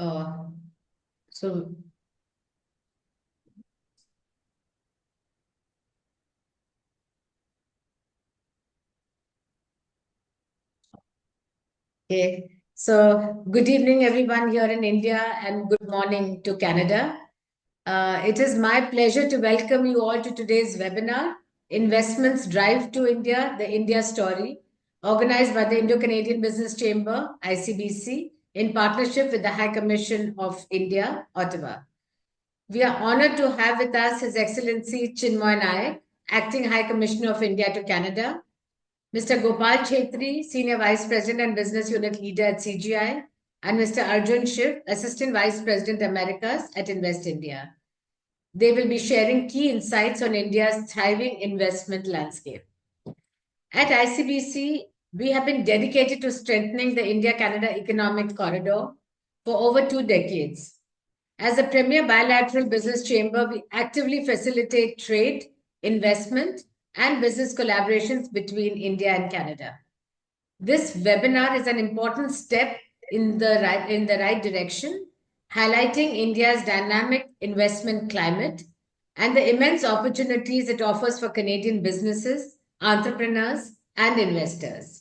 Uh, so, okay. So, good evening, everyone here in India, and good morning to Canada. It is my pleasure to welcome you all to today's webinar, Investments Drive to India, the India Story, organized by the Indo-Canadian Business Chamber, ICBC, in partnership with the High Commission of India, Ottawa. We are honored to have with us His Excellency Chinmoy Nayak, Acting High Commissioner of India to Canada, Mr. Gopal Chetri, Senior Vice President and Business Unit Leader at CGI, and Mr. Arjun Shiv, Assistant Vice President Americas at Invest India. They will be sharing key insights on India's thriving investment landscape. At ICBC, we have been dedicated to strengthening the India-Canada Economic Corridor for over 2 decades. As a premier bilateral business chamber, we actively facilitate trade, investment, and business collaborations between India and Canada. This webinar is an important step in the right direction, highlighting India's dynamic investment climate and the immense opportunities it offers for Canadian businesses, entrepreneurs, and investors.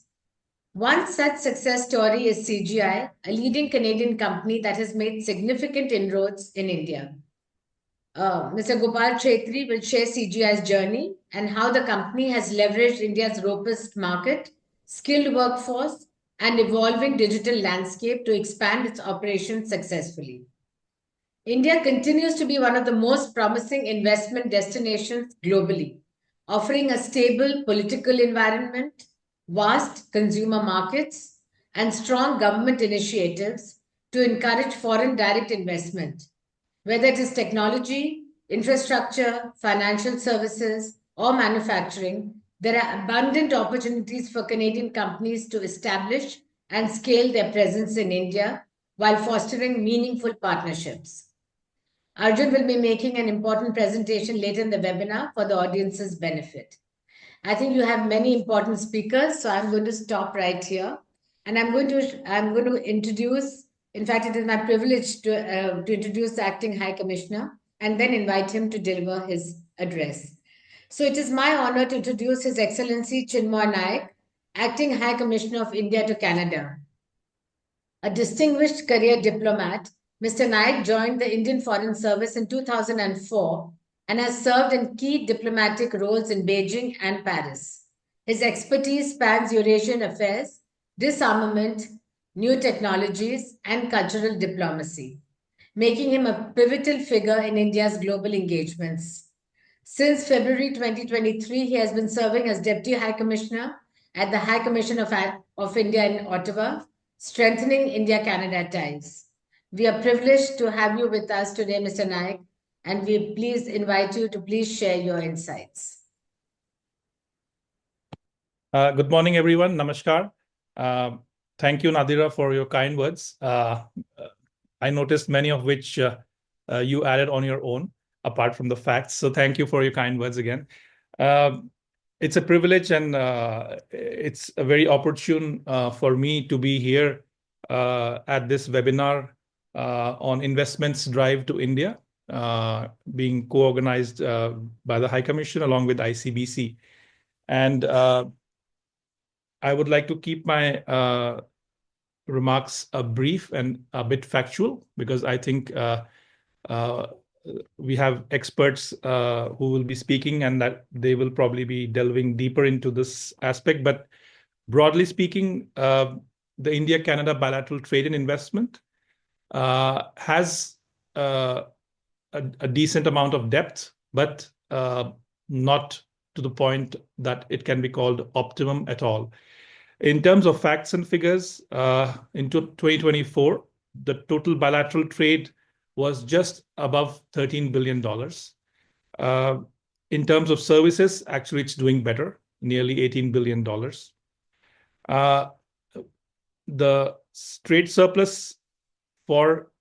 One such success story is CGI, a leading Canadian company that has made significant inroads in India. Mr. Gopal Chetri will share CGI's journey and how the company has leveraged India's robust market, skilled workforce, and evolving digital landscape to expand its operations successfully. India continues to be one of the most promising investment destinations globally, offering a stable political environment, vast consumer markets, and strong government initiatives to encourage foreign direct investment. Whether it is technology, infrastructure, financial services, or manufacturing, there are abundant opportunities for Canadian companies to establish and scale their presence in India while fostering meaningful partnerships. Arjun will be making an important presentation later in the webinar for the audience's benefit. I think you have many important speakers, so I'm going to stop right here. And I'm going to introduce, in fact, it is my privilege to introduce the Acting High Commissioner and then invite him to deliver his address. So it is my honor to introduce His Excellency Chinmoy Nayak, Acting High Commissioner of India to Canada. A distinguished career diplomat, Mr. Nayak joined the Indian Foreign Service in 2004 and has served in key diplomatic roles in Beijing and Paris. His expertise spans Eurasian affairs, disarmament, new technologies, and cultural diplomacy, making him a pivotal figure in India's global engagements. Since February 2023, he has been serving as Deputy High Commissioner at the High Commission of India in Ottawa, strengthening India-Canada ties. We are privileged to have you with us today, Mr. Nayak, and we please invite you to please share your insights. Good morning, everyone. Namaskar. Thank you, Nadira, for your kind words. I noticed many of which you added on your own, apart from the facts. So thank you for your kind words again. It's a privilege and it's a very opportune for me to be here at this webinar on Investments Drive to India, being co-organized by the High Commission along with ICBC. And I would like to keep my remarks brief and a bit factual, because I think we have experts who will be speaking and that they will probably be delving deeper into this aspect. But broadly speaking, the India-Canada bilateral trade and investment has a decent amount of depth, but not to the point that it can be called optimum at all. In terms of facts and figures, in 2024, the total bilateral trade was just above $13 billion. In terms of services, actually, it's doing better, nearly $18 billion. The trade surplus for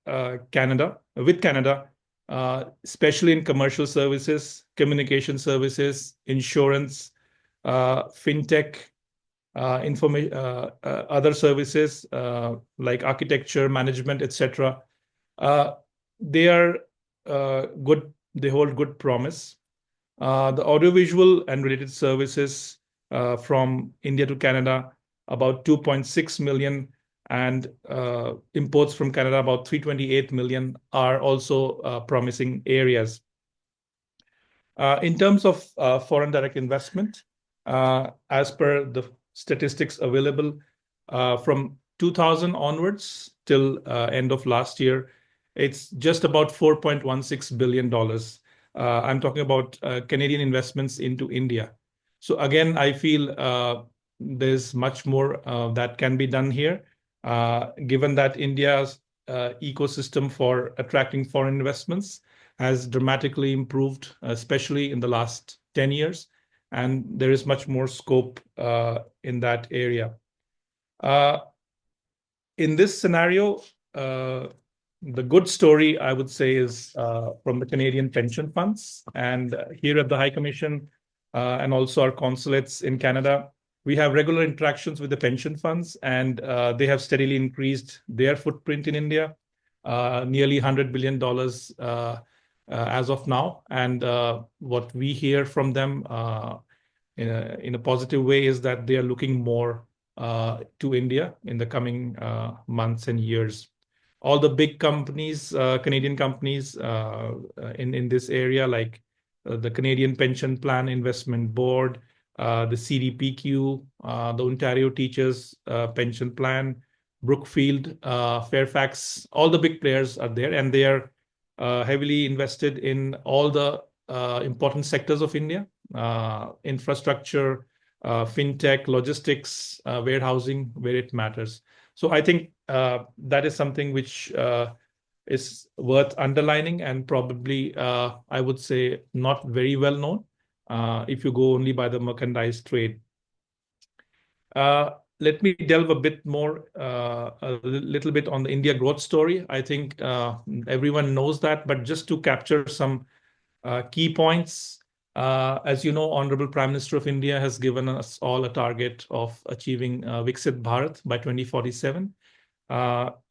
Canada, especially in commercial services, communication services, insurance, fintech, other services like architecture, management, etc., They are good. They hold good promise. The audiovisual and related services from India to Canada, about 2.6 million, and imports from Canada, about 328 million, are also promising areas. In terms of foreign direct investment, as per the statistics available from 2000 onwards till end of last year, it's just about $4.16 billion. I'm talking about Canadian investments into India. So again, I feel there's much more that can be done here, given that India's ecosystem for attracting foreign investments has dramatically improved, especially in the last 10 years, and there is much more scope in that area. In this scenario, the good story, I would say, is from the Canadian pension funds. And here at the High Commission and also our consulates in Canada, we have regular interactions with the pension funds, and they have steadily increased their footprint in India, nearly $100 billion as of now. And what we hear from them in a positive way is that they are looking more to India in the coming months and years. All the big companies, Canadian companies in this area, like the Canadian Pension Plan Investment Board, the CDPQ, the Ontario Teachers Pension Plan, Brookfield, Fairfax, all the big players are there, and they are heavily invested in all the important sectors of India, infrastructure, fintech, logistics, warehousing, where it matters. So I think that is something which is worth underlining, and probably, I would say, not very well known if you go only by the merchandise trade. Let me delve a bit more, a little bit on the India growth story. I think everyone knows that, but just to capture some key points, as you know, Honorable Prime Minister of India has given us all a target of achieving Viksit Bharat by 2047.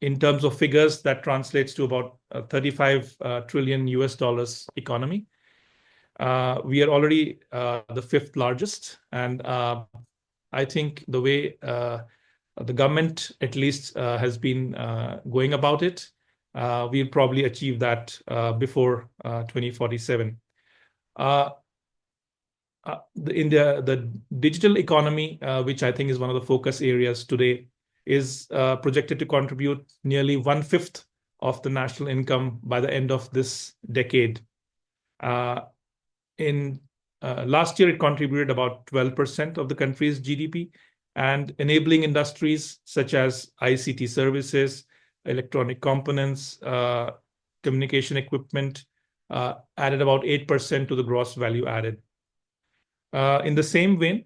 In terms of figures, that translates to about 35 trillion US dollars economy. We are already the fifth largest, and I think the way the government at least has been going about it, we'll probably achieve that before 2047. The digital economy, which I think is one of the focus areas today, is projected to contribute nearly 1/5 of the national income by the end of this decade. In last year, it contributed about 12% of the country's GDP, and enabling industries such as ICT services, electronic components, communication equipment added about 8% to the gross value added. In the same vein,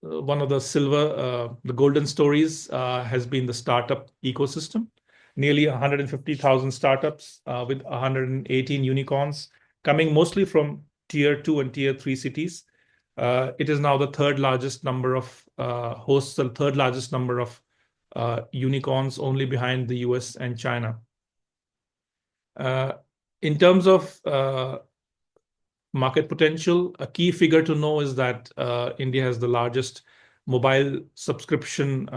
one of the golden stories has been the startup ecosystem. Nearly 150,000 startups with 118 unicorns coming mostly from Tier 2 and Tier 3 cities. It is now the third largest number of hosts, the third largest number of unicorns, only behind the US and China. In terms of market potential, a key figure to know is that India has the largest mobile subscription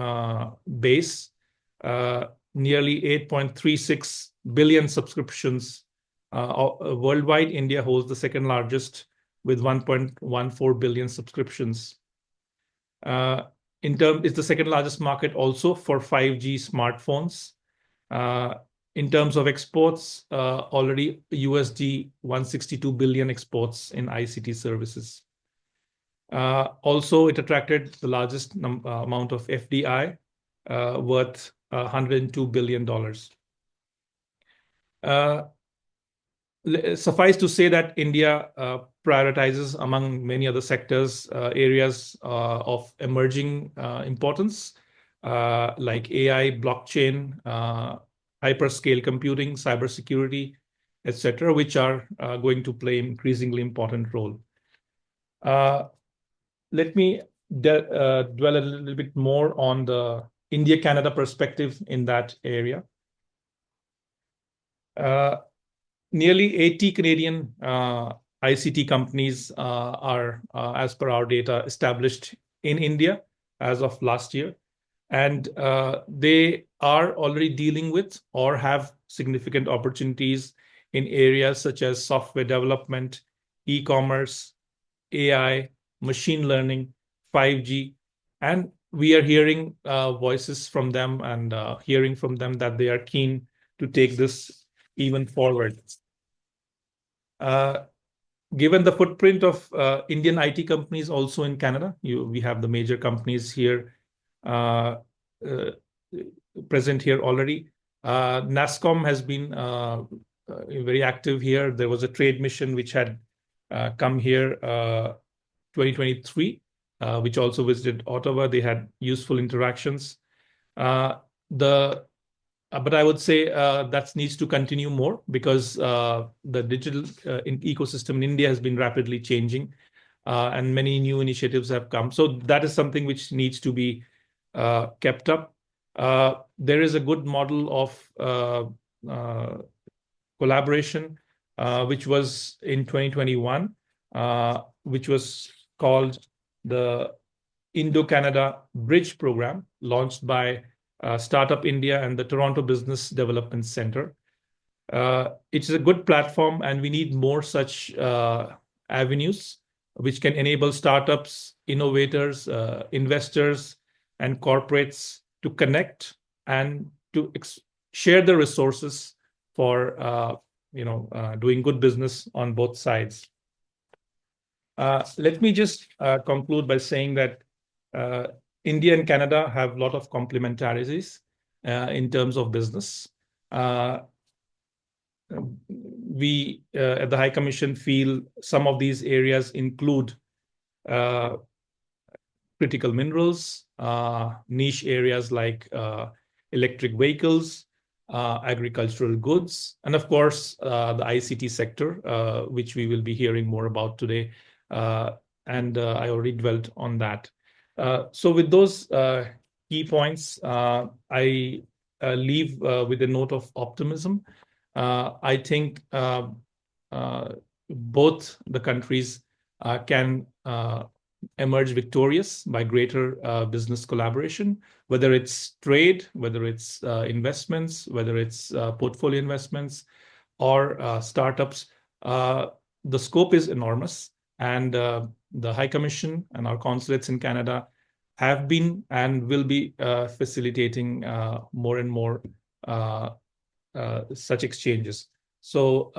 base, nearly 8.36 billion subscriptions worldwide. India holds the second largest with 1.14 billion subscriptions. It's the second largest market also for 5G smartphones. In terms of exports, already USD 162 billion exports in ICT services. Also, it attracted the largest amount of FDI, worth $102 billion. Suffice to say that India prioritizes, among many other sectors, areas of emerging importance, like AI, blockchain, hyperscale computing, cybersecurity, etc., which are going to play an increasingly important role. Let me dwell a little bit more on the India-Canada perspective in that area. Nearly 80 Canadian ICT companies are, as per our data, established in India as of last year. And they are already dealing with or have significant opportunities in areas such as software development, e-commerce, AI, machine learning, 5G. And we are hearing voices from them and hearing from them that they are keen to take this even forward. Given the footprint of Indian IT companies also in Canada, we have the major companies here present here already. NASSCOM has been very active here. There was a trade mission which had come here 2023, which also visited Ottawa. They had useful interactions. But I would say that needs to continue more because the digital ecosystem in India has been rapidly changing and many new initiatives have come. So that is something which needs to be kept up. There is a good model of collaboration, which was in 2021, which was called the Indo-Canada Bridge Program, launched by Startup India and the Toronto Business Development Center. It's a good platform, and we need more such avenues which can enable startups, innovators, investors, and corporates to connect and to share the resources for doing good business on both sides. Let me just conclude by saying that India and Canada have a lot of complementarities in terms of business. We at the High Commission feel some of these areas include critical minerals, niche areas like electric vehicles, agricultural goods, and of course, the ICT sector, which we will be hearing more about today. And I already dwelt on that. So with those key points, I leave with a note of optimism. I think both the countries can emerge victorious by greater business collaboration, whether it's trade, whether it's investments, whether it's portfolio investments or startups. The scope is enormous, and the High Commission and our consulates in Canada have been and will be facilitating more and more such exchanges. So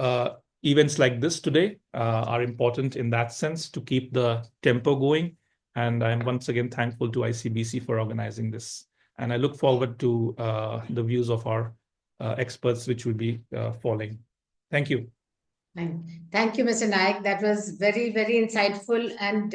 events like this today are important in that sense to keep the tempo going. And I'm once again thankful to ICBC for organizing this. And I look forward to the views of our experts, which will be following. Thank you. Thank you, Mr. Naik. That was very, very insightful. And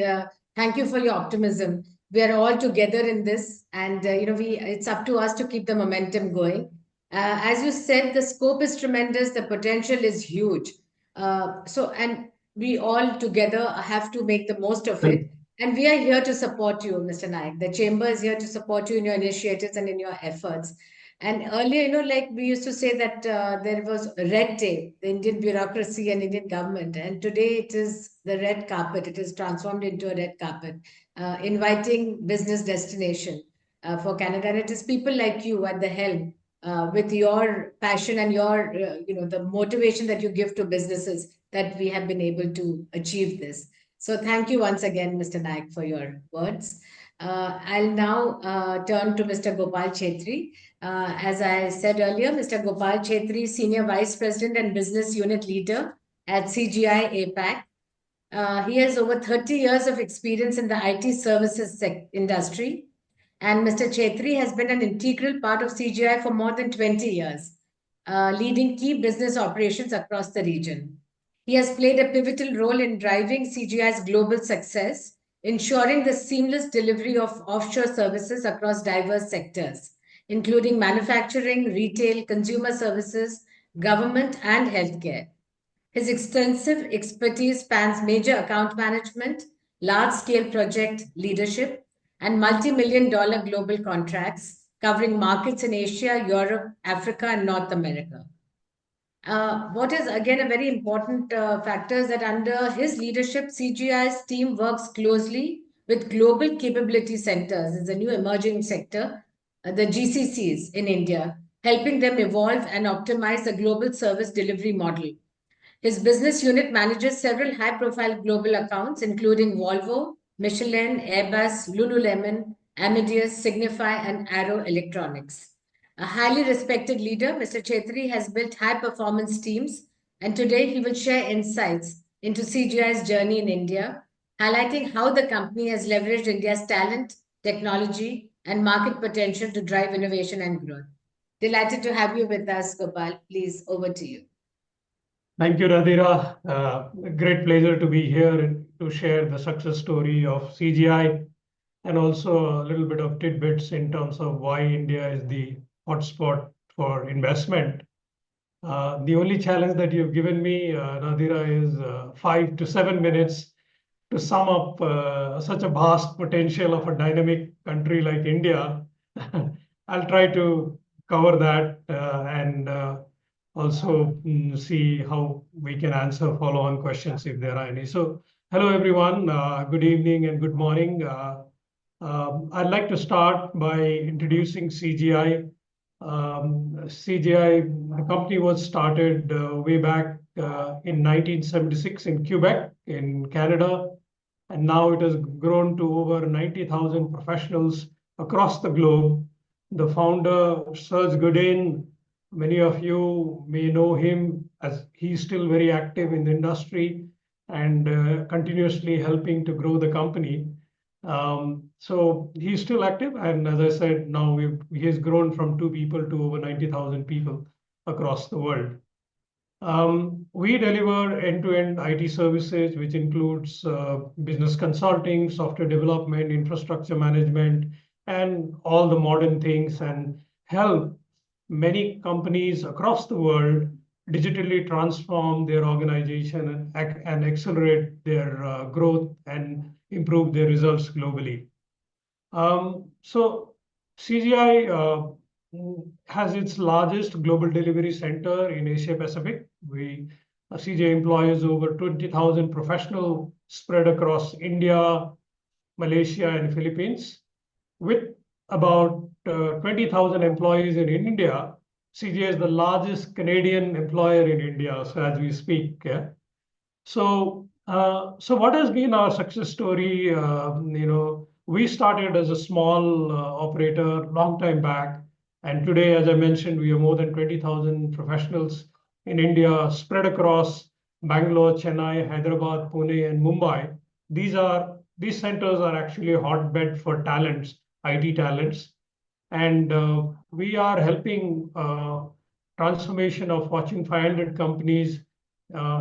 thank you for your optimism. We are all together in this. And, it's up to us to keep the momentum going. As you said, the scope is tremendous. The potential is huge. And we all together have to make the most of it. And we are here to support you, Mr. Naik. The Chamber is here to support you in your initiatives and in your efforts. And earlier, like we used to say that there was red tape, the Indian bureaucracy and Indian government. And today it is the red carpet. It is transformed into a red carpet, inviting business destination for Canada. And it is people like you at the helm with your passion and your, the motivation that you give to businesses that we have been able to achieve this. So thank you once again, Mr. Naik, for your words. I'll now turn to Mr. Gopal Chetri. As I said earlier, Mr. Gopal Chetri, Senior Vice President and Business Unit Leader at CGI APAC. He has over 30 years of experience in the IT services industry. And Mr. Chetri has been an integral part of CGI for more than 20 years, leading key business operations across the region. He has played a pivotal role in driving CGI's global success, ensuring the seamless delivery of offshore services across diverse sectors, including manufacturing, retail, consumer services, government, and healthcare. His extensive expertise spans major account management, large-scale project leadership, and multi-million-dollar global contracts covering markets in Asia, Europe, Africa, and North America. What is again a very important factor is that under his leadership, CGI's team works closely with global capability centers. It's a new emerging sector, the GCCs in India, helping them evolve and optimize the global service delivery model. His business unit manages several high profile global accounts, including Volvo, Michelin, Airbus, Lululemon, Amadeus, Signify, and Arrow Electronics. A highly respected leader, Mr. Chetri has built high performance teams, and today he will share insights into CGI's journey in India, highlighting how the company has leveraged India's talent, technology, and market potential to drive innovation and growth. Delighted to have you with us, Gopal. Please, over to you. Thank you, Radhira. A great pleasure to be here to share the success story of CGI and also a little bit of tidbits in terms of why India is the hotspot for investment. The only challenge that you've given me, Radhira, is 5 to 7 minutes to sum up such a vast potential of a dynamic country like India. I'll try to cover that and also see how we can answer follow-on questions if there are any. So, hello everyone, good evening and good morning. I'd like to start by introducing CGI. CGI, the company was started way back in 1976 in Quebec, in Canada, and now it has grown to over 90,000 professionals across the globe. The founder, Serge Godin, many of you may know him as he's still very active in the industry and continuously helping to grow the company. So he's still active, and as I said, now he has grown from 2 people to over 90,000 people across the world. We deliver end-to-end IT services, which includes business consulting, software development, infrastructure management, and all the modern things, and help many companies across the world digitally transform their organization and accelerate their growth and improve their results globally. So CGI has its largest global delivery center in Asia Pacific. CGI employs over 20,000 professionals spread across India, Malaysia, and Philippines. With about 20,000 employees in India, CGI is the largest Canadian employer in India, so as we speak. Yeah? So what has been our success story? We started as a small operator long time back, and today, as I mentioned, we have more than 20,000 professionals in India spread across Bangalore, Chennai, Hyderabad, Pune, and Mumbai. These centers are actually a hotbed for talents, IT talents, and we are helping transformation of Fortune 500 companies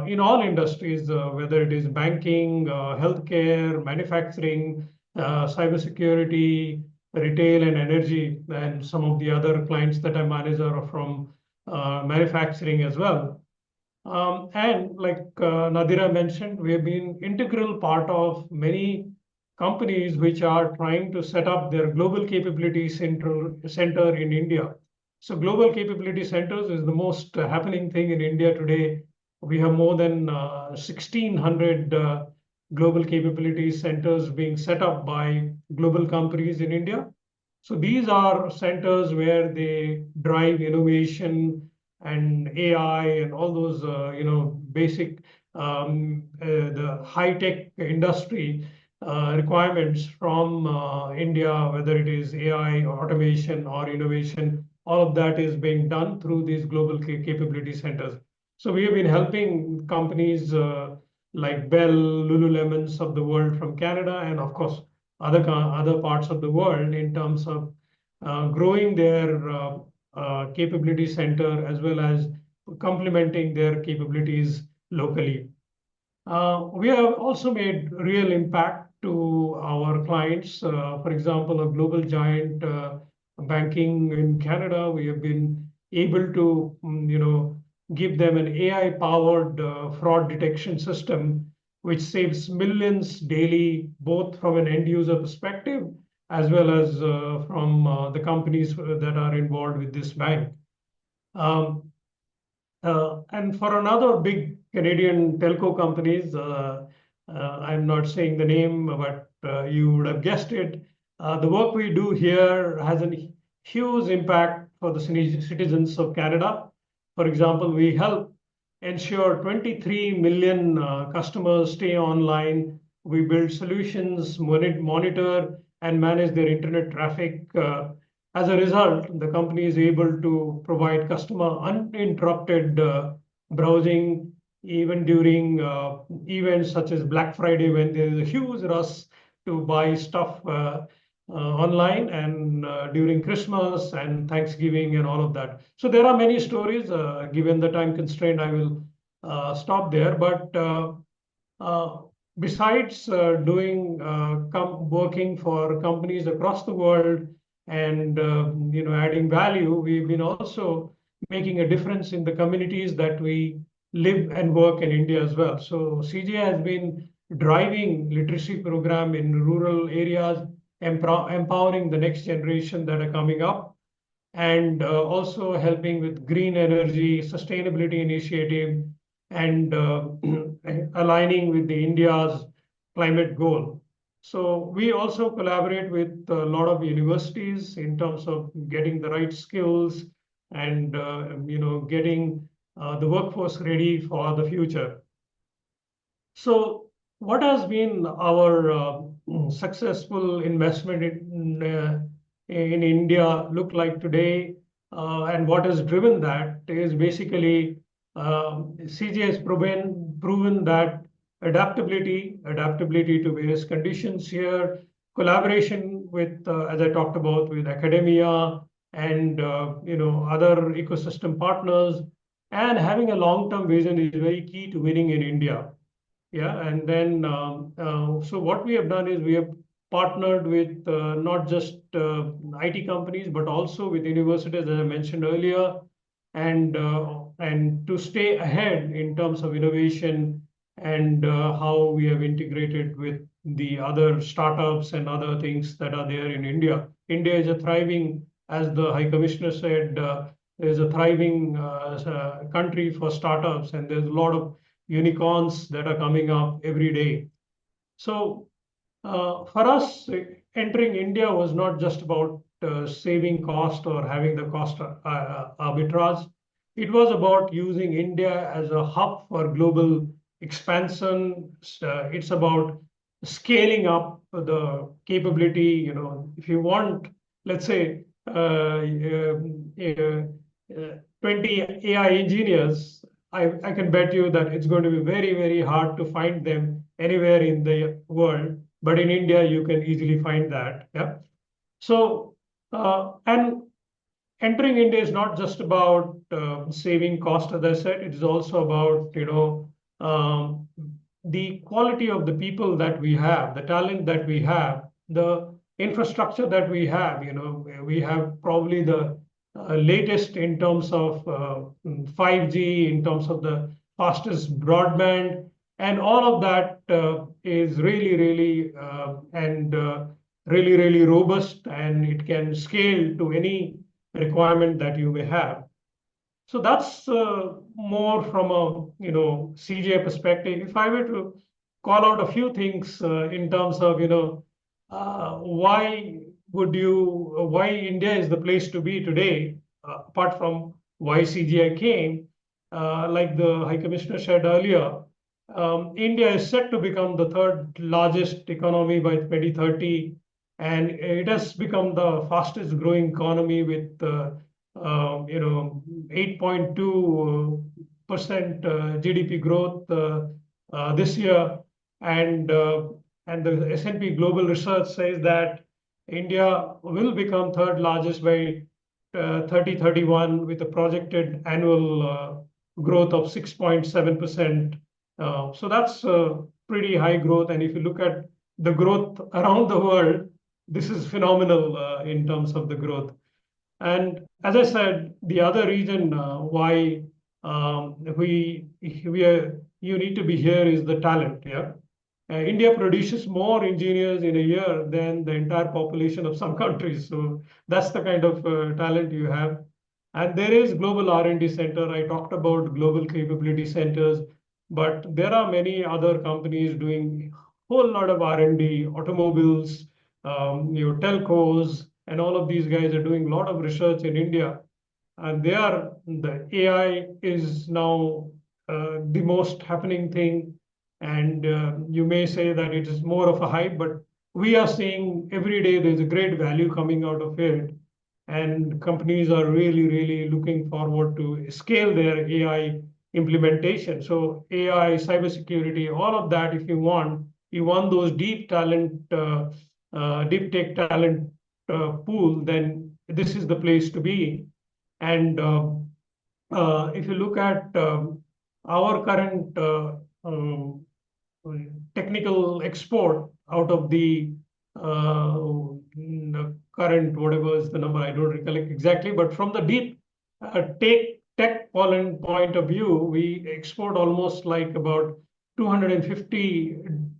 in all industries, whether it is banking, healthcare, manufacturing, cybersecurity, retail, and energy, and some of the other clients that I manage are from manufacturing as well. And like Nadira mentioned, we have been integral part of many companies which are trying to set up their global capability center in India. So global capability centers is the most happening thing in India today. We have more than 1,600 global capability centers being set up by global companies in India. So these are centers where they drive innovation and AI and all those basic the high-tech industry requirements from India, whether it is AI or automation or innovation, all of that is being done through these global capability centers. So we have been helping companies like Bell, Lululemons of the world from Canada, and of course other parts of the world in terms of growing their capability center as well as complementing their capabilities locally. We have also made real impact to our clients. For example, a global giant banking in Canada, we have been able to give them an AI-powered fraud detection system, which saves millions daily, both from an end user perspective as well as from the companies that are involved with this bank. And for another big Canadian telco companies, I'm not saying the name, but you would have guessed it. The work we do here has a huge impact for the citizens of Canada. For example, we help ensure 23 million customers stay online. We build solutions, monitor and manage their internet traffic. As a result, the company is able to provide customer uninterrupted browsing even during events such as Black Friday, when there is a huge rush to buy stuff online, and during Christmas and Thanksgiving and all of that. So there are many stories. Given the time constraint, I will stop there. But besides working for companies across the world and adding value, we've been also making a difference in the communities that we live and work in India as well. So CGI has been driving literacy program in rural areas, empowering the next generation that are coming up, and also helping with green energy, sustainability initiative, and aligning with the India's climate goal. So we also collaborate with a lot of universities in terms of getting the right skills and getting the workforce ready for the future. So what has been our successful investment in India look like today, and what has driven that is basically CGI has proven that adaptability to various conditions here, collaboration with, as I talked about, with academia and other ecosystem partners, and having a long-term vision is very key to winning in India. Yeah, and then so what we have done is we have partnered with not just IT companies, but also with universities, as I mentioned earlier, and to stay ahead in terms of innovation and how we have integrated with the other startups and other things that are there in India. India is a thriving, as the High Commissioner said, is a thriving country for startups, and there's a lot of unicorns that are coming up every day. So for us, entering India was not just about saving cost or having the cost arbitrage. It was about using India as a hub for global expansion. It's about scaling up the capability. If you want, let's say, 20 AI engineers, I can bet you that it's going to be very, very hard to find them anywhere in the world. But in India, you can easily find that. Yeah. So, and entering India is not just about saving cost, as I said. It is also about, the quality of the people that we have, the talent that we have, the infrastructure that we have. We have probably the latest in terms of 5G, in terms of the fastest broadband, and all of that is really, really really robust, and it can scale to any requirement that you may have. So that's more from a CGI perspective. If I were to call out a few things in terms of why India is the place to be today, apart from why CGI came, like the High Commissioner said earlier, India is set to become the third largest economy by 2030, and it has become the fastest growing economy with 8.2% GDP growth this year, and the S&P Global Research says that India will become third largest by 2031 with a projected annual growth of 6.7%. So that's pretty high growth. And if you look at the growth around the world, this is phenomenal in terms of the growth. And as I said, the other reason why you need to be here is the talent. Yeah, India produces more engineers in a year than the entire population of some countries. So that's the kind of talent you have. And there is global R&D center. I talked about global capability centers, but there are many other companies doing whole lot of R&D, automobiles, telcos, and all of these guys are doing a lot of research in India. And the AI is now the most happening thing. And you may say that it is more of a hype, but we are seeing every day there's a great value coming out of it. And companies are really, really looking forward to scale their AI implementation. So AI, cybersecurity, all of that, if you want those deep tech talent pool, then this is the place to be. And if you look at our current technical export out of the current, whatever is the number, I don't recollect exactly, but from the deep tech point of view, we export almost like about 250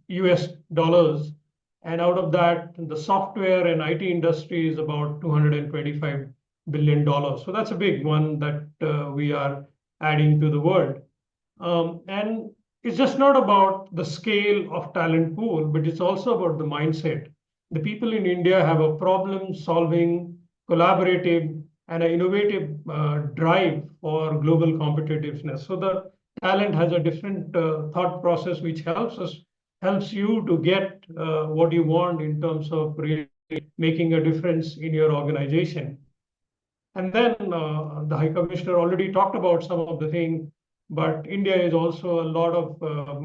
US dollars. And out of that, the software and IT industry is about $225 billion. So that's a big one that we are adding to the world. And it's just not about the scale of talent pool, but it's also about the mindset. The people in India have a problem-solving, collaborative, and an innovative drive for global competitiveness. So the talent has a different thought process, which helps you to get what you want in terms of really making a difference in your organization. And then the High Commissioner already talked about some of the things, but India is also a lot of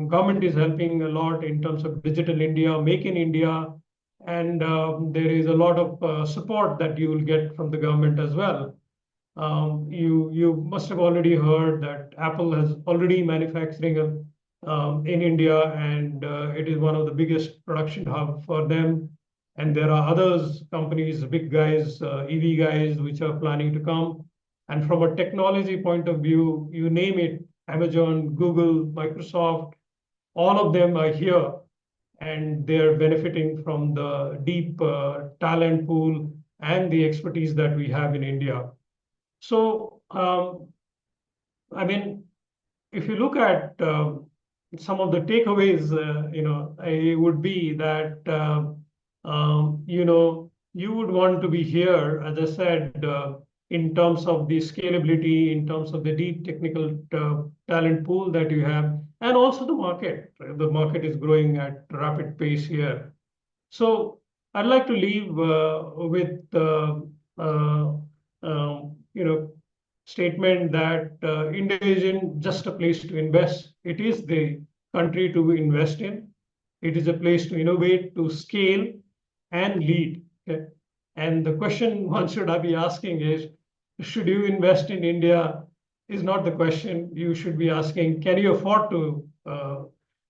government is helping a lot in terms of Digital India, Make in India, and there is a lot of support that you will get from the government as well. You must have already heard that Apple has already manufacturing in India, and it is one of the biggest production hub for them. And there are others companies, big guys, EV guys, which are planning to come. And from a technology point of view, you name it, Amazon, Google, Microsoft, all of them are here, and they're benefiting from the deep talent pool and the expertise that we have in India. So, I mean, if you look at some of the takeaways, it would be that, you would want to be here, as I said, in terms of the scalability, in terms of the deep technical talent pool that you have, and also the market. The market is growing at a rapid pace here. So I'd like to leave with statement that India isn't just a place to invest. It is the country to invest in. It is a place to innovate, to scale, and lead. Okay? And the question one should be asking is, should you invest in India? Is not the question. You should be asking, can you afford to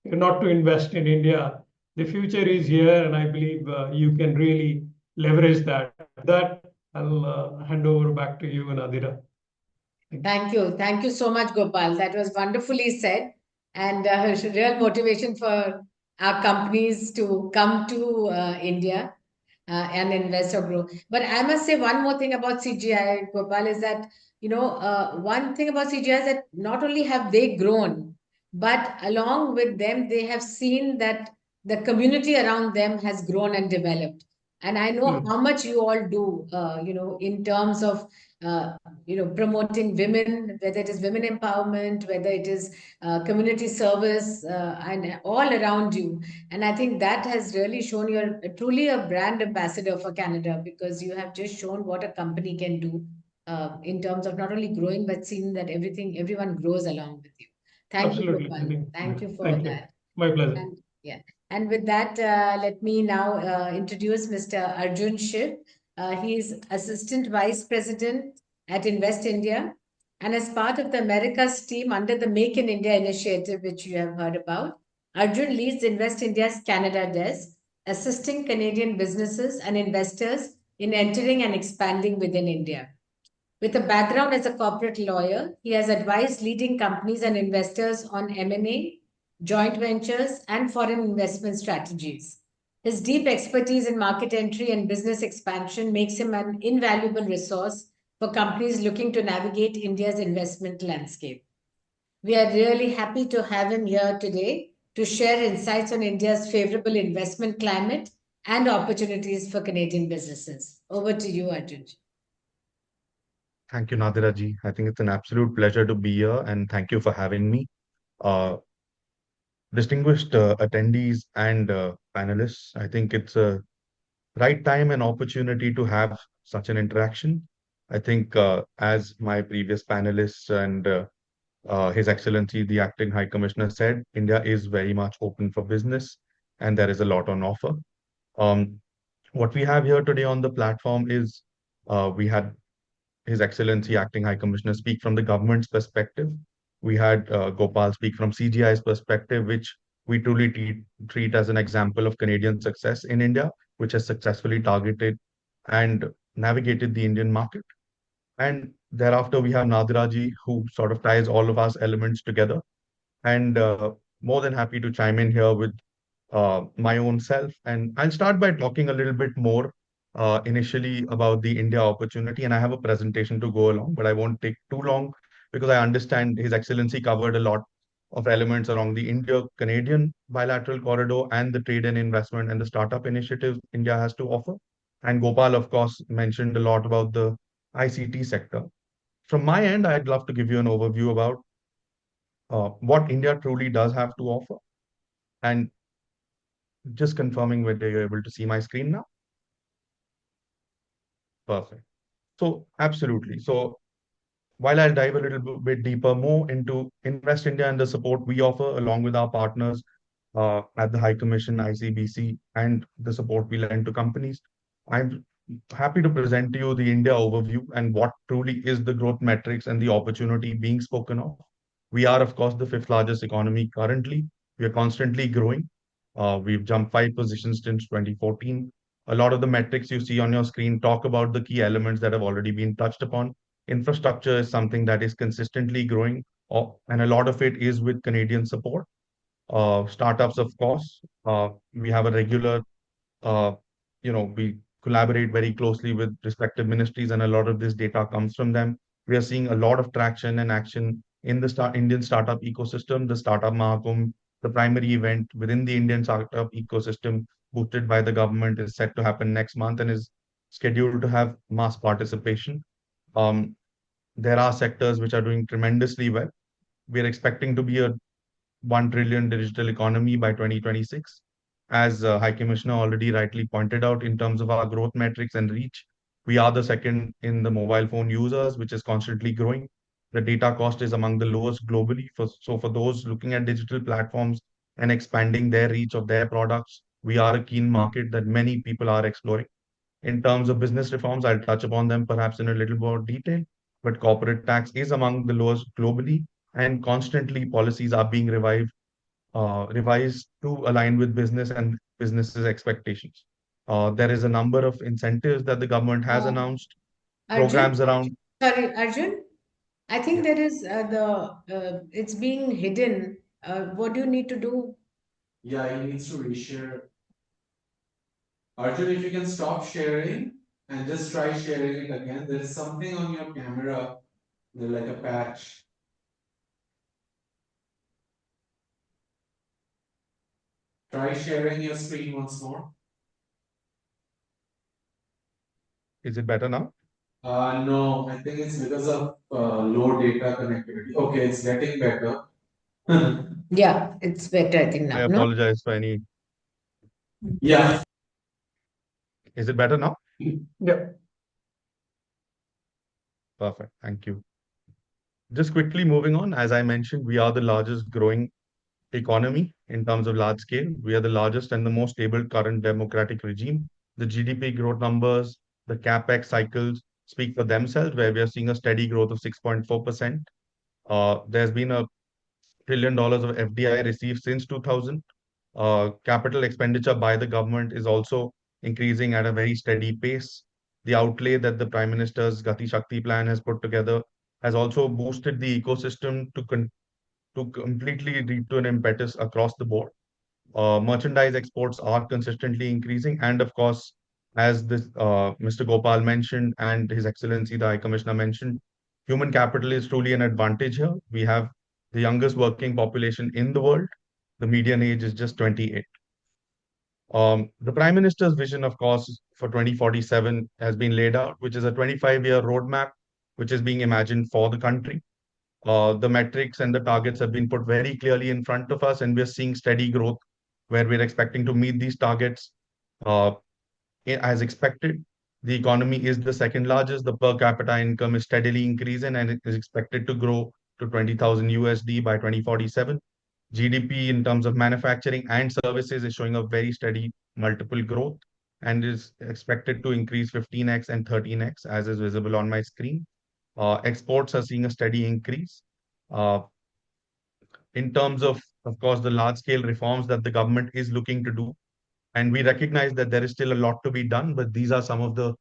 not to invest in India? The future is here, and I believe you can really leverage that. With that, I'll hand over back to you, Nadira. Thank you. Thank you so much, Gopal. That was wonderfully said, and real motivation for our companies to come to India and invest or grow. But I must say one more thing about CGI, Gopal, is that, one thing about CGI is that not only have they grown, but along with them, they have seen that the community around them has grown and developed. And I know how much you all do, in terms of promoting women, whether it is women empowerment, whether it is community service, and all around you. And I think that has really shown you're truly a brand ambassador for Canada, because you have just shown what a company can do in terms of not only growing, but seeing that everyone grows along with you. Thank Absolutely. you, Gopal. Thank you for Thank that. You. My pleasure. And, yeah. And with that, let me now introduce Mr. Arjun Shiv. He is Assistant Vice President at Invest India, and as part of the Americas team under the Make in India initiative, which you have heard about, Arjun leads Invest India's Canada desk, assisting Canadian businesses and investors in entering and expanding within India. With a background as a corporate lawyer, he has advised leading companies and investors on M&A, joint ventures, and foreign investment strategies. His deep expertise in market entry and business expansion makes him an invaluable resource for companies looking to navigate India's investment landscape. We are really happy to have him here today to share insights on India's favorable investment climate and opportunities for Canadian businesses. Over to you, Arjun. Thank you, Nadira ji. I think it's an absolute pleasure to be here, and thank you for having me. Uh, Distinguished attendees and panelists, I think it's a right time and opportunity to have such an interaction. I think, as my previous panelists and His Excellency, the Acting High Commissioner, said, India is very much open for business, and there is a lot on offer. Um, what we have here today on the platform is we had His Excellency Acting High Commissioner speak from the government's perspective. We had Gopal speak from CGI's perspective, which we truly treat as an example of Canadian success in India, which has successfully targeted and navigated the Indian market. And thereafter, we have Nadiraji, who sort of ties all of us elements together. And more than happy to chime in here with my own self. And I'll start by talking a little bit more initially about the India opportunity. And I have a presentation to go along, but I won't take too long because I understand His Excellency covered a lot of elements around the Indo-Canadian bilateral corridor and the trade and investment and the startup initiatives India has to offer. And Gopal, of course, mentioned a lot about the ICT sector. From my end, I'd love to give you an overview about what India truly does have to offer. And just confirming whether you're able to see my screen now. Perfect. So absolutely. So while I'll dive a little bit deeper more into Invest India and the support we offer along with our partners at the High Commission, ICBC, and the support we lend to companies, I'm happy to present to you the India overview and what truly is the growth metrics and the opportunity being spoken of. We are, of course, the fifth largest economy currently. We are constantly growing. We've jumped 5 positions since 2014. A lot of the metrics you see on your screen talk about the key elements that have already been touched upon. Infrastructure is something that is consistently growing, and a lot of it is with Canadian support. Startups, of course, we have a regular, uh, we collaborate very closely with respective ministries, and a lot of this data comes from them. We are seeing a lot of traction and action in the Indian startup ecosystem. The Startup Mahakumbh, the primary event within the Indian startup ecosystem, boosted by the government, is set to happen next month and is scheduled to have mass participation. Um, there are sectors which are doing tremendously well. We are expecting to be a 1 trillion digital economy by 2026. As High Commissioner already rightly pointed out, in terms of our growth metrics and reach, we are the second in the mobile phone users, which is constantly growing. The data cost is among the lowest globally. So for those looking at digital platforms and expanding their reach of their products, we are a keen market that many people are exploring. In terms of business reforms, I'll touch upon them perhaps in a little more detail, but corporate tax is among the lowest globally, and constantly policies are being revised to align with business and businesses' expectations. There is a number of incentives that the government has announced, Arjun, programs around. sorry, Arjun. I think Yeah. there is it's being hidden. What do you need to do? Yeah, he needs to reshare. Arjun, if you can stop sharing and just try sharing it again. There is something on your camera, there's like a patch. Try sharing your screen once more. Is it better now? No, I think it's because of low data connectivity. Okay, it's getting better. Yeah, it's better, I think I now. No? apologize for any. Yeah. Is it better now? Yeah. Perfect. Thank you. Just quickly moving on, as I mentioned, we are the largest growing economy in terms of large scale. We are the largest and the most stable current democratic regime. The GDP growth numbers, the capex cycles speak for themselves, where we are seeing a steady growth of 6.4%. There's been $1 trillion of FDI received since 2000. Capital expenditure by the government is also increasing at a very steady pace. The outlay that the Prime Minister's Gati Shakti plan has put together has also boosted the ecosystem to completely lead to an impetus across the board. Merchandise exports are consistently increasing, and of course, As Mr. Gopal mentioned and His Excellency the High Commissioner mentioned, human capital is truly an advantage here. We have the youngest working population in the world. The median age is just 28. The Prime Minister's vision, of course, for 2047 has been laid out, which is a 25-year roadmap, which is being imagined for the country. The metrics and the targets have been put very clearly in front of us, and we're seeing steady growth where we're expecting to meet these targets. Uh, as expected, the economy is the second largest. The per capita income is steadily increasing and it is expected to grow to 20,000 USD by 2047. GDP in terms of manufacturing and services is showing a very steady multiple growth and is expected to increase 15x and 13x as is visible on my screen. Exports are seeing a steady increase. Uh, in terms of course, the large scale reforms that the government is looking to do, and we recognize that there is still a lot to be done, but these are some of the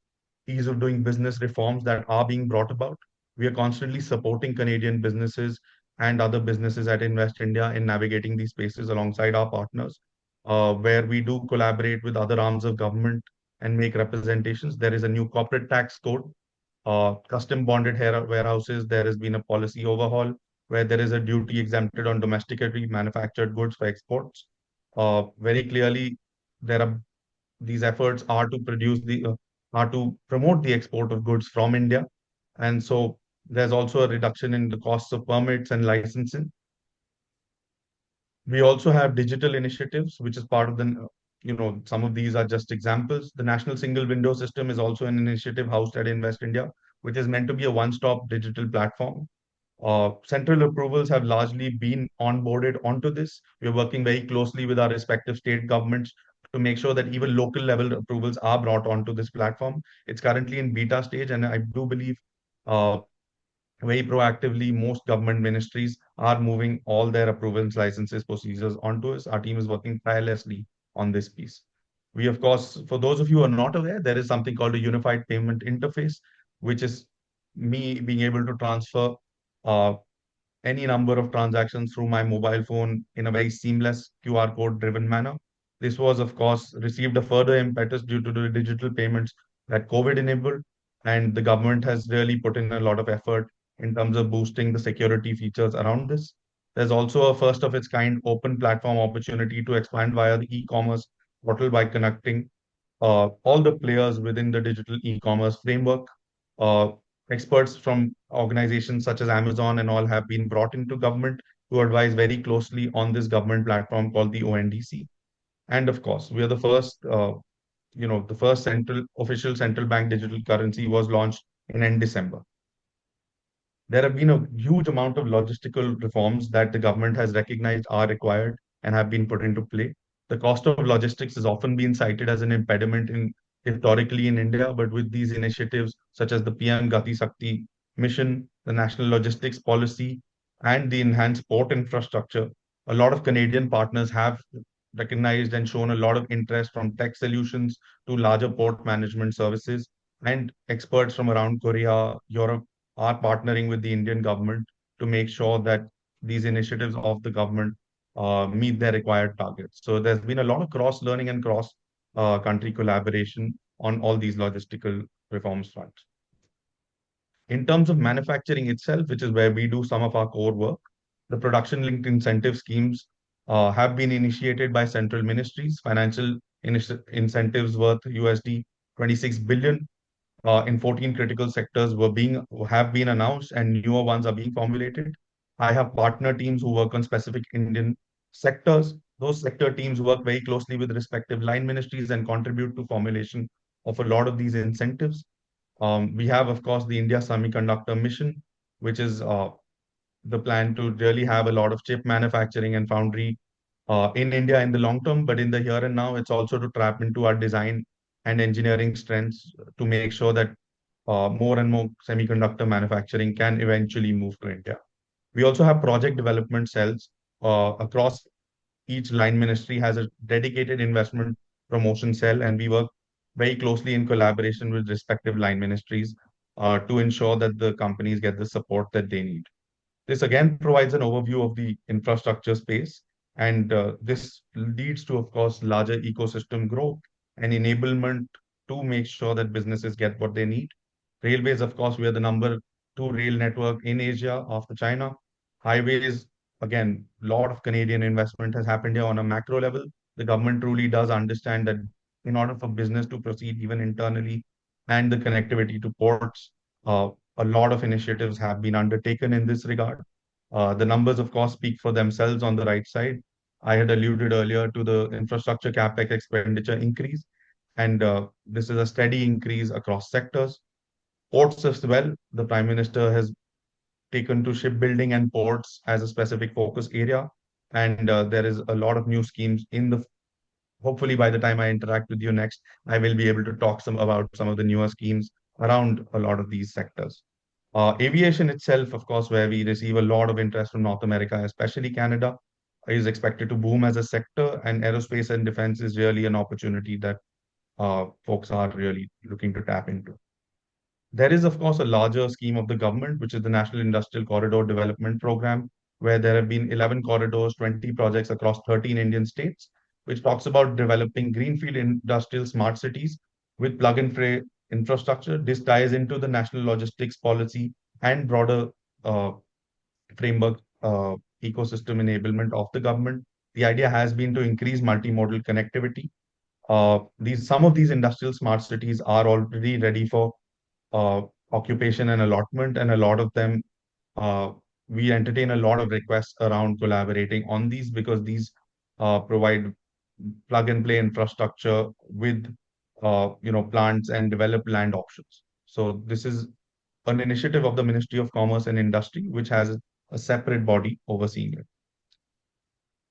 ease of doing business reforms that are being brought about. We are constantly supporting Canadian businesses and other businesses at Invest India in navigating these spaces alongside our partners, where we do collaborate with other arms of government and make representations. There is a new corporate tax code, custom bonded warehouses. There has been a policy overhaul where there is a duty exempted on domestically manufactured goods for exports. Very clearly, there are these efforts are to promote the export of goods from India, and so there's also a reduction in the costs of permits and licensing. We also have digital initiatives, which is part of some of these are just examples. The National Single Window System is also an initiative housed at Invest India, which is meant to be a one-stop digital platform. Central approvals have largely been onboarded onto this. We're working very closely with our respective state governments to make sure that even local level approvals are brought onto this platform. It's currently in beta stage, and I do believe uh, very proactively, most government ministries are moving all their approvals, licenses, procedures onto us. Our team is working tirelessly on this piece. We, of course, for those of you who are not aware, there is something called a unified payment interface, which is me being able to transfer uh, any number of transactions through my mobile phone in a very seamless QR code driven manner. This was, of course, received a further impetus due to the digital payments that COVID enabled, and the government has really put in a lot of effort in terms of boosting the security features around this. There's also a first of its kind open platform opportunity to expand via the e-commerce portal by connecting all the players within the digital e-commerce framework. Uh, Experts from organizations such as Amazon and all have been brought into government to advise very closely on this government platform called the ONDC. And of course, we are the first official central bank digital currency was launched in end December. There have been a huge amount of logistical reforms that the government has recognized are required and have been put into play. The cost of logistics has often been cited as an impediment in historically in India, but with these initiatives such as the PM Gati Shakti mission, the national logistics policy, and the enhanced port infrastructure, a lot of Canadian partners have recognized and shown a lot of interest from tech solutions to larger port management services, and experts from around Korea, Europe are partnering with the Indian government to make sure that these initiatives of the government meet their required targets. So there's been a lot of cross learning and cross country collaboration on all these logistical reforms fronts. In terms of manufacturing itself, which is where we do some of our core work, the production linked incentive schemes have been initiated by central ministries. Financial incentives worth USD 26 billion in 14 critical sectors have been announced and newer ones are being formulated. I have partner teams who work on specific Indian sectors. Those sector teams work very closely with respective line ministries and contribute to formulation of a lot of these incentives. We have, of course, the India Semiconductor Mission, which is the plan to really have a lot of chip manufacturing and foundry in India in the long term, but in the here and now, it's also to tap into our design and engineering strengths to make sure that more and more semiconductor manufacturing can eventually move to India. We also have project development cells across each line ministry has a dedicated investment promotion cell, and we work very closely in collaboration with respective line ministries to ensure that the companies get the support that they need. This again provides an overview of the infrastructure space, and this leads to, of course, larger ecosystem growth and enablement to make sure that businesses get what they need. Railways, of course, we are the number two rail network in Asia after China. Highways, again, a lot of Canadian investment has happened here on a macro level. The government truly does understand that in order for business to proceed even internally and the connectivity to ports, a lot of initiatives have been undertaken in this regard. The numbers, of course, speak for themselves on the right side. I had alluded earlier to the infrastructure capex expenditure increase, and this is a steady increase across sectors. Ports as well, the Prime Minister has taken to shipbuilding and ports as a specific focus area, and there is a lot of new schemes in the. Hopefully, by the time I interact with you next, I will be able to talk about some of the newer schemes around a lot of these sectors. Aviation itself, of course, where we receive a lot of interest from North America, especially Canada, is expected to boom as a sector, and aerospace and defense is really an opportunity that folks are really looking to tap into. There is, of course, a larger scheme of the government, which is the National Industrial Corridor Development Program, where there have been 11 corridors, 20 projects across 13 Indian states, which talks about developing greenfield industrial smart cities with plug-and-play infrastructure. This ties into the national logistics policy and broader uh, framework ecosystem enablement of the government. The idea has been to increase multimodal connectivity. Some of these industrial smart cities are already ready for uh, occupation and allotment, and a lot of them uh, we entertain a lot of requests around collaborating on these because these provide plug and play infrastructure with plants and develop land options. So this is an initiative of the Ministry of Commerce and Industry, which has a separate body overseeing it.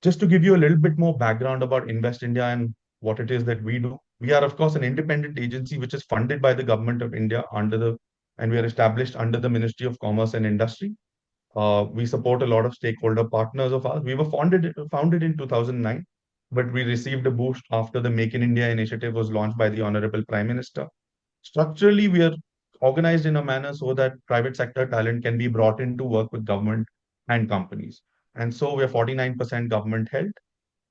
Just to give you a little bit more background about Invest India and what it is that we do, we are, of course, an independent agency which is funded by the Government of India and we are established under the Ministry of Commerce and Industry. We support a lot of stakeholder partners of ours. We were founded in 2009, but we received a boost after the Make in India initiative was launched by the Honorable Prime Minister. Structurally, we are organized in a manner so that private sector talent can be brought in to work with government and companies. And so we are 49% government held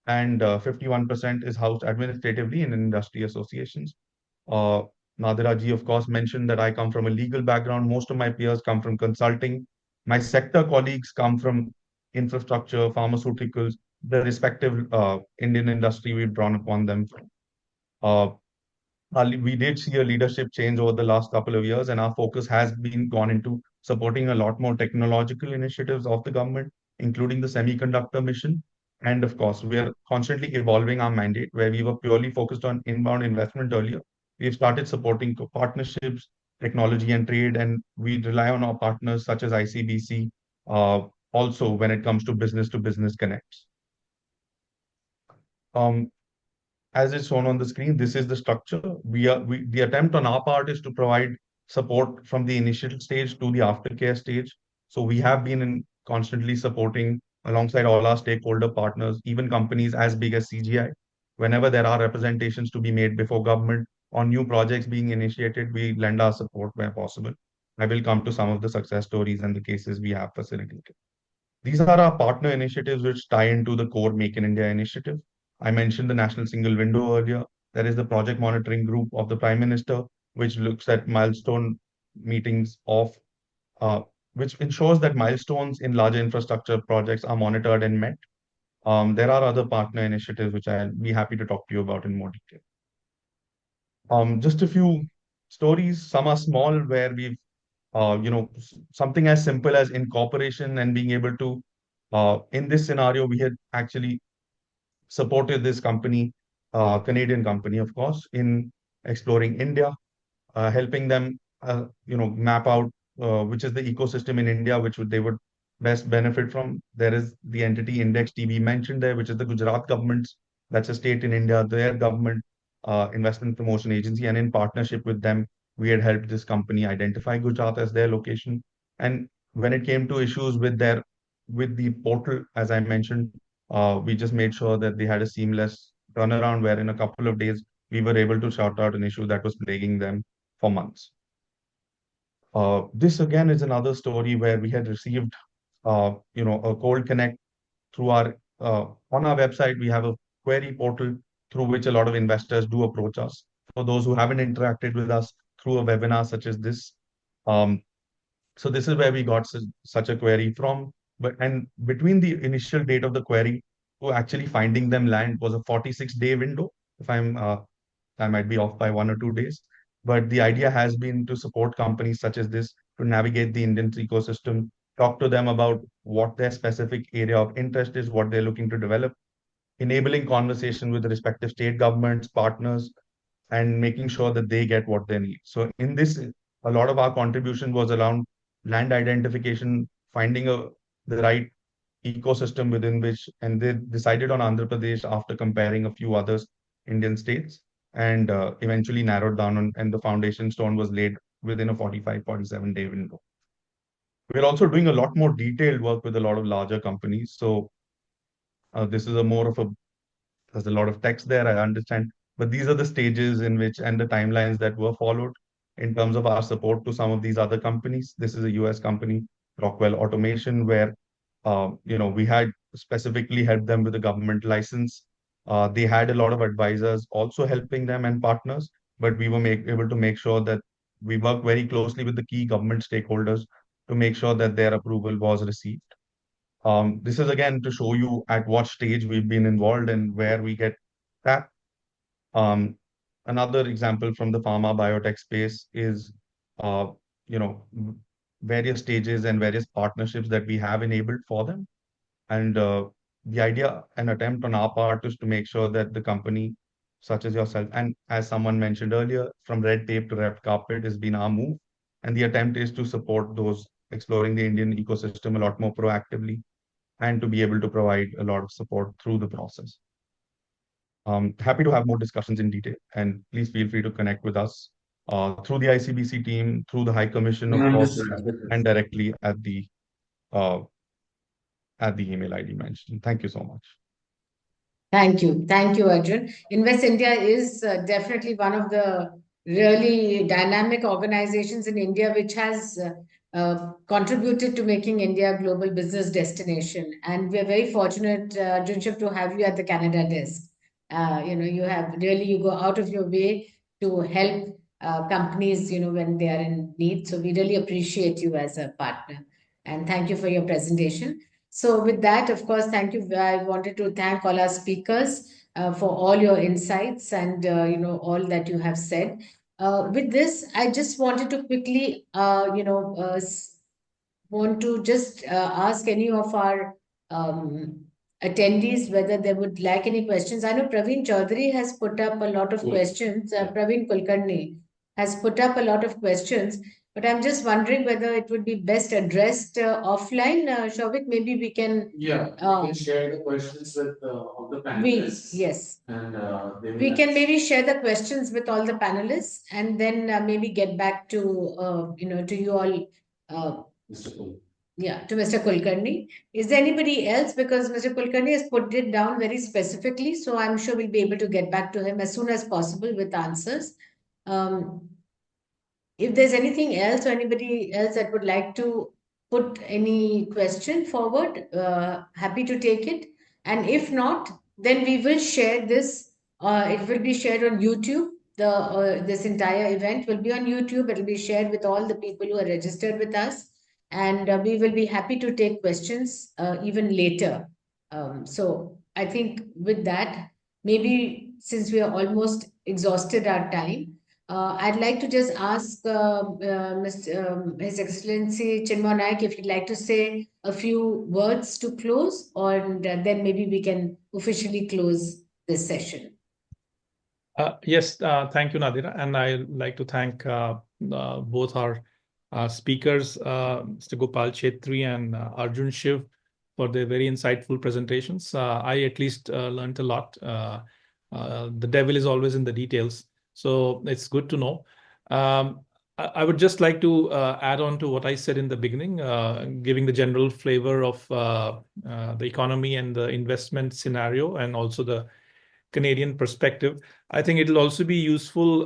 and 51% is housed administratively in industry associations. Uh, Nadira ji, of course, mentioned that I come from a legal background. Most of my peers come from consulting. My sector colleagues come from infrastructure, pharmaceuticals, the respective Indian industry we've drawn upon them from. We did see a leadership change over the last couple of years, and our focus has been gone into supporting a lot more technological initiatives of the government, including the semiconductor mission. And of course, we are constantly evolving our mandate where we were purely focused on inbound investment earlier. We've started supporting partnerships, technology and trade, and we rely on our partners such as ICBC also when it comes to business connects. Um, as is shown on the screen, this is the structure. The attempt on our part is to provide support from the initial stage to the aftercare stage. So we have been constantly supporting alongside all our stakeholder partners, even companies as big as CGI. Whenever there are representations to be made before government on new projects being initiated, we lend our support where possible. I will come to some of the success stories and the cases we have facilitated. These are our partner initiatives which tie into the core Make in India initiative. I mentioned the National Single Window earlier. There is the project monitoring group of the Prime Minister, which looks at milestone meetings which ensures that milestones in larger infrastructure projects are monitored and met. There are other partner initiatives which I'll be happy to talk to you about in more detail. Just a few stories. Some are small where we've something as simple as incorporation and being able to, in this scenario, we had actually supported this company, Canadian company, of course, in exploring India, helping them, map out which is the ecosystem in India, which they would best benefit from. There is the entity Index TV mentioned there, which is the Gujarat government's, that's a state in India, their government investment promotion agency, and in partnership with them, we had helped this company identify Gujarat as their location. And when it came to issues with the portal, as I mentioned, we just made sure that they had a seamless turnaround where in a couple of days we were able to sort out an issue that was plaguing them for months. This again is another story where we had received, a cold connect through on our website. We have a query portal through which a lot of investors do approach us for those who haven't interacted with us through a webinar such as this. So this is where we got such a query from. And between the initial date of the query to actually finding them land was a 46-day window. If I might be off by 1 or 2 days. But the idea has been to support companies such as this to navigate the Indian ecosystem, talk to them about what their specific area of interest is, what they're looking to develop, enabling conversation with the respective state governments, partners, and making sure that they get what they need. So in this, a lot of our contribution was around land identification, finding the right ecosystem within which, and they decided on Andhra Pradesh after comparing a few other Indian states, and eventually narrowed down on, and the foundation stone was laid within a 45, 47-day window. We're also doing a lot more detailed work with a lot of larger companies. So this is there's a lot of text there, I understand, but these are the stages in which and the timelines that were followed in terms of our support to some of these other companies. This is a US company, Rockwell Automation, where we had specifically helped them with a government license. They had a lot of advisors also helping them and partners, but we were able to make sure that we work very closely with the key government stakeholders to make sure that their approval was received. This is again to show you at what stage we've been involved and where we get that. Another example from the pharma biotech space is, uh, you know, various stages and various partnerships that we have enabled for them. And the idea and attempt on our part is to make sure that the company, such as yourself, and as someone mentioned earlier, from red tape to red carpet has been our move. And the attempt is to support those exploring the Indian ecosystem a lot more proactively and to be able to provide a lot of support through the process. Happy to have more discussions in detail, and please feel free to connect with us through the ICBC team, through the High Commission, of course, and directly at the email ID mentioned. Thank you so much. Thank you. Thank you, Arjun. Invest India is definitely one of the really dynamic organizations in India, which has contributed to making India a global business destination. And we're very fortunate, Arjun, to have you at the Canada desk. You go out of your way to help companies, when they are in need. So we really appreciate you as a partner. And thank you for your presentation. So with that, of course, thank you. I wanted to thank all our speakers for all your insights and, all that you have said. With this, I just wanted to quickly, want to just ask any of our attendees whether they would like any questions. I know Praveen Chaudhary has put up a lot of questions. Praveen Kulkarni has put up a lot of questions. But I'm just wondering whether it would be best addressed offline. Shobhit, maybe we can. Yeah, we can share the questions with all the panelists. Yes. And we can maybe share the questions with all the panelists and then maybe get back to to you all. Mr. Kul. Yeah, to Mr. Kulkarni. Is there anybody else? Because Mr. Kulkarni has put it down very specifically, so I'm sure we'll be able to get back to him as soon as possible with answers. If there's anything else or anybody else that would like to put any question forward, happy to take it. And if not, then we will share this. It will be shared on YouTube. This entire event will be on YouTube. It will be shared with all the people who are registered with us. And we will be happy to take questions even later. So I think with that, maybe since we are almost exhausted our time, I'd like to just ask His Excellency Chinmoy Naik if he'd like to say a few words to close, and then maybe we can officially close this session. Yes, thank you, Nadira. And I'd like to thank both our speakers, Mr. Gopal Chetri and Arjun Shiv, for their very insightful presentations. I at least learned a lot. The devil is always in the details. So it's good to know. I would just like to add on to what I said in the beginning, giving the general flavor of the economy and the investment scenario and also the Canadian perspective. I think it'll also be useful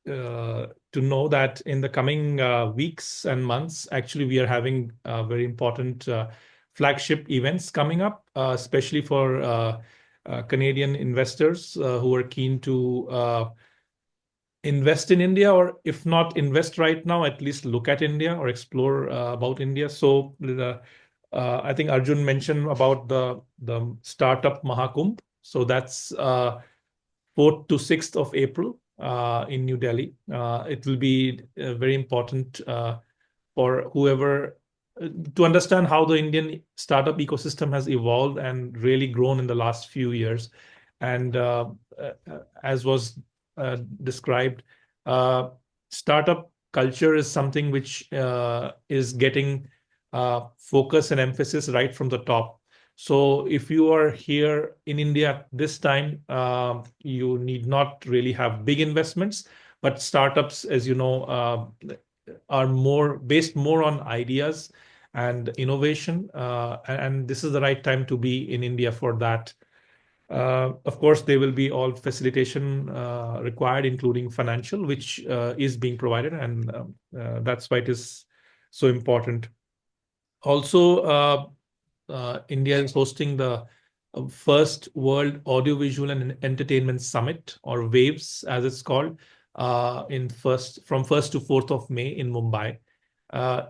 to know that in the coming weeks and months, actually, we are having very important flagship events coming up, especially for Canadian investors who are keen to invest in India, or if not invest right now, at least look at India or explore about India. So I think Arjun mentioned about the startup Mahakumbh. So that's 4th to 6th of April in New Delhi. It will be very important for whoever to understand how the Indian startup ecosystem has evolved and really grown in the last few years. And as was described, startup culture is something which is getting focus and emphasis right from the top. So if you are here in India this time, you need not really have big investments, but startups, as you know, are based more on ideas and innovation, and this is the right time to be in India for that. Of course, there will be all facilitation required, including financial, which is being provided, and that's why it is so important. Also, India is hosting the first World Audiovisual and Entertainment Summit, or WAVES as it's called, from 1st to 4th of May in Mumbai.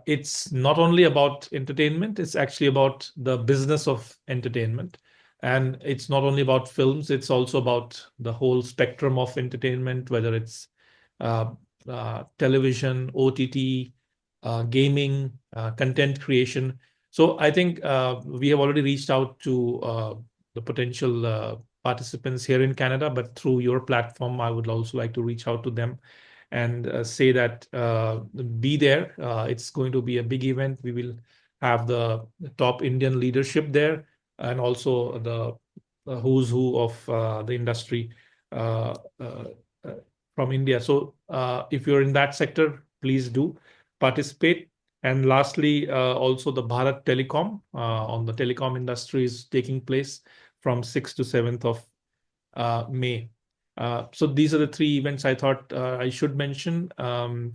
It's not only about entertainment, it's actually about the business of entertainment. And it's not only about films, it's also about the whole spectrum of entertainment, whether it's television, OTT, gaming, content creation. So I think we have already reached out to the potential participants here in Canada, but through your platform, I would also like to reach out to them and say that be there. It's going to be a big event. We will have the top Indian leadership there, and also the who's who of the industry from India. So if you're in that sector, please do participate. And lastly, also the Bharat Telecom on the telecom industry is taking place from 6th to 7th of May. So these are the 3 events I thought I should mention. And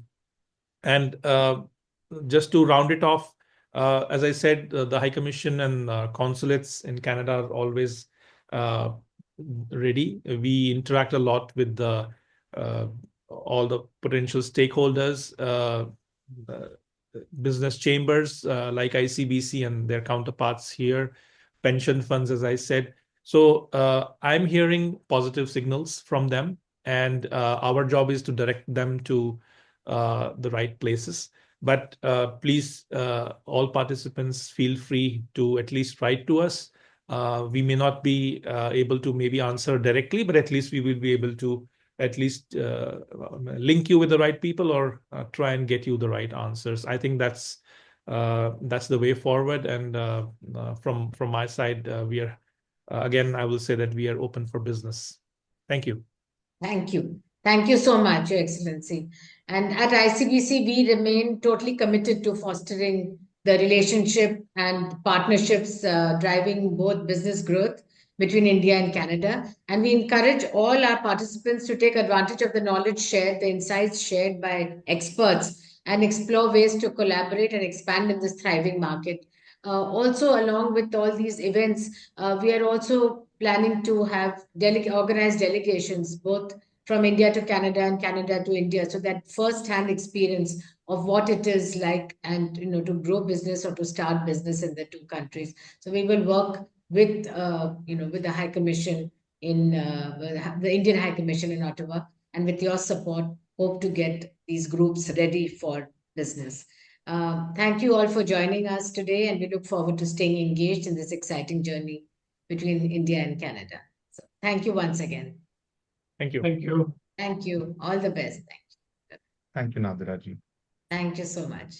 just to round it off, as I said, the High Commission and consulates in Canada are always ready. We interact a lot with all the potential stakeholders, business chambers like ICBC and their counterparts here, pension funds, as I said. So I'm hearing positive signals from them, and our job is to direct them to the right places. But please, all participants, feel free to at least write to us. We may not be able to maybe answer directly, but at least we will be able to at least link you with the right people, or try and get you the right answers. I think that's the way forward. And from my side, we are again, I will say that we are open for business. Thank you. Thank you. Thank you so much, Your Excellency. And at ICBC, we remain totally committed to fostering the relationship and partnerships driving both business growth between India and Canada. And we encourage all our participants to take advantage of the knowledge shared, the insights shared by experts, and explore ways to collaborate and expand in this thriving market. Also, along with all these events, we are also planning to have organized delegations both from India to Canada and Canada to India, so that first-hand experience of what it is like, and to grow business or to start business in the 2 countries. So we will work with with the High Commission in the Indian High Commission in Ottawa, and with your support, hope to get these groups ready for business. Thank you all for joining us today, and we look forward to staying engaged in this exciting journey between India and Canada. So thank you once again. Thank you. Thank you. Thank you. All the best. Thank you, Nadira ji. Thank you so much.